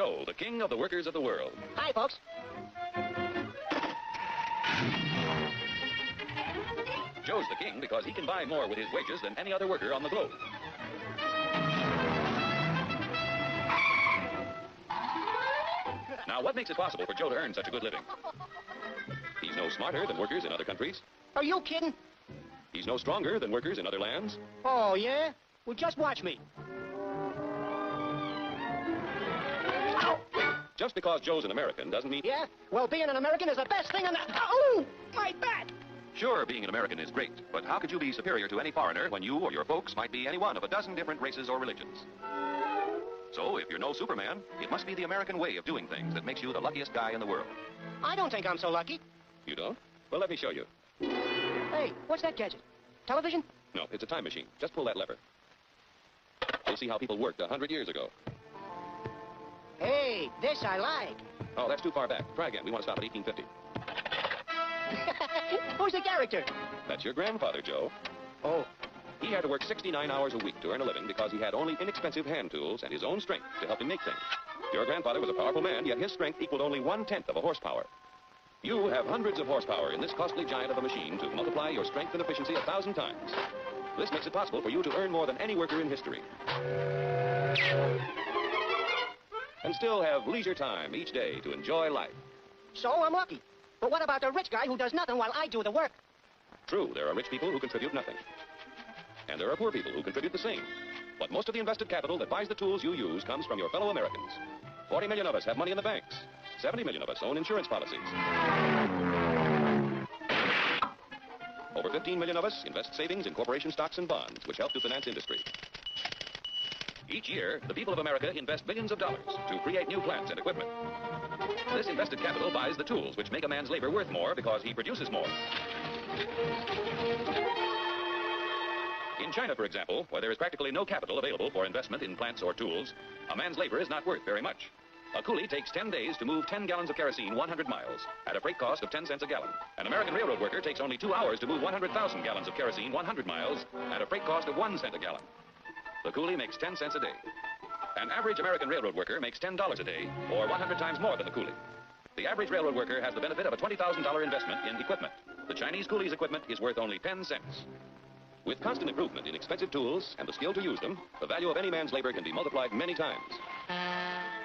Joe, the king of the workers of the world. Hi, folks. Joe's the king because he can buy more with his wages than any other worker on the globe. Now, what makes it possible for Joe to earn such a good living? He's no smarter than workers in other countries. Are you kidding? He's no stronger than workers in other lands. Oh, yeah? Well, just watch me. Just because Joe's an American doesn't mean... Yeah? Well, being an American is the best thing in the... Oh, my back! Sure, being an American is great, but how could you be superior to any foreigner when you or your folks might be any one of a dozen different races or religions? So, if you're no Superman, it must be the American way of doing things that makes you the luckiest guy in the world. I don't think I'm so lucky. You don't? Well, let me show you. Hey, what's that gadget? Television? No, it's a time machine. Just pull that lever. You'll see how people worked 100 years ago. Hey, this I like. Oh, that's too far back. Try again. We want to stop at 1850. Who's the character? That's your grandfather, Joe. Oh. He had to work 69 hours a week to earn a living because he had only inexpensive hand tools and his own strength to help him make things. Your grandfather was a powerful man, yet his strength equaled only 1/10 of a horsepower. You have hundreds of horsepower in this costly giant of a machine to multiply your strength and efficiency 1,000 times. This makes it possible for you to earn more than any worker in history. And still have leisure time each day to enjoy life. So I'm lucky. But what about the rich guy who does nothing while I do the work? True, there are rich people who contribute nothing. And there are poor people who contribute the same. But most of the invested capital that buys the tools you use comes from your fellow Americans. 40 million of us have money in the banks. 70 million of us own insurance policies. Over 15 million of us invest savings in corporation stocks and bonds, which help to finance industry. Each year, the people of America invest billions of dollars to create new plants and equipment. This invested capital buys the tools which make a man's labor worth more because he produces more. In China, for example, where there is practically no capital available for investment in plants or tools, a man's labor is not worth very much. A coolie takes 10 days to move 10 gallons of kerosene 100 miles at a freight cost of 10 cents a gallon. An American railroad worker takes only 2 hours to move 100,000 gallons of kerosene 100 miles at a freight cost of 1 cent a gallon. The coolie makes 10 cents a day. An average American railroad worker makes $10 a day, or 100 times more than the coolie. The average railroad worker has the benefit of a $20,000 investment in equipment. The Chinese coolie's equipment is worth only 10 cents. With constant improvement in expensive tools and the skill to use them, the value of any man's labor can be multiplied many times.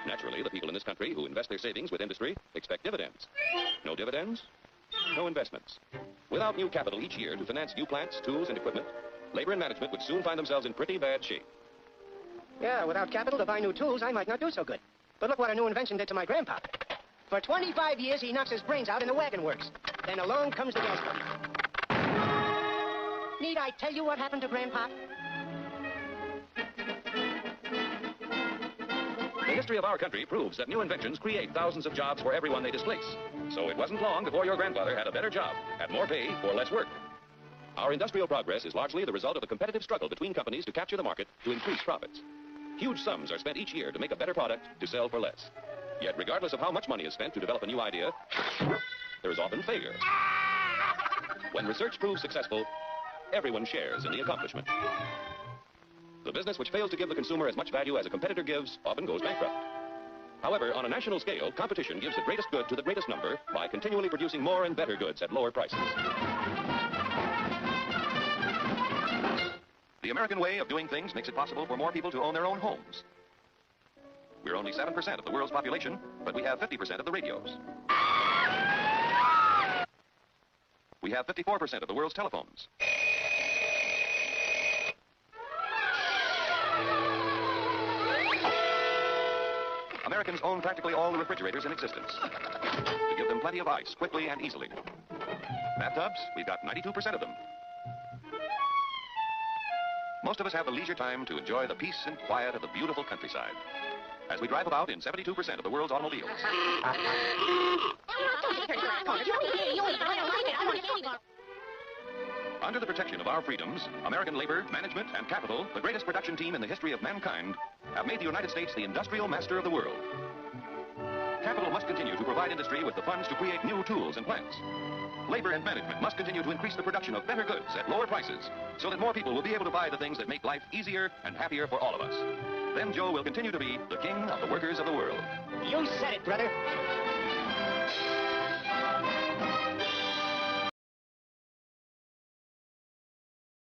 Naturally, the people in this country who invest their savings with industry expect dividends. No dividends, no investments. Without new capital each year to finance new plants, tools, and equipment, labor and management would soon find themselves in pretty bad shape. Yeah, without capital to buy new tools, I might not do so good. But look what a new invention did to my grandpa. For 25 years, he knocks his brains out in the wagon works. Then along comes the gas buddy. Need I tell you what happened to Grandpa? The history of our country proves that new inventions create thousands of jobs for everyone they displace. So it wasn't long before your grandfather had a better job, had more pay for less work. Our industrial progress is largely the result of the competitive struggle between companies to capture the market to increase profits. Huge sums are spent each year to make a better product to sell for less. Yet regardless of how much money is spent to develop a new idea, there is often failure. When research proves successful, everyone shares in the accomplishment. The business which fails to give the consumer as much value as a competitor gives often goes bankrupt. However, on a national scale, competition gives the greatest good to the greatest number by continually producing more and better goods at lower prices. The American way of doing things makes it possible for more people to own their own homes. We're only 7% of the world's population, but we have 50% of the radios. We have 54% of the world's telephones. Americans own practically all the refrigerators in existence to give them plenty of ice quickly and easily. Bathtubs, we've got 92% of them. Most of us have the leisure time to enjoy the peace and quiet of the beautiful countryside as we drive about in 72% of the world's automobiles. Under the protection of our freedoms, American labor, management, and capital, the greatest production team in the history of mankind, have made the United States the industrial master of the world. Capital must continue to provide industry with the funds to create new tools and plants. Labor and management must continue to increase the production of better goods at lower prices so that more people will be able to buy the things that make life easier and happier for all of us. Then Joe will continue to be the king of the workers of the world. You said it, brother.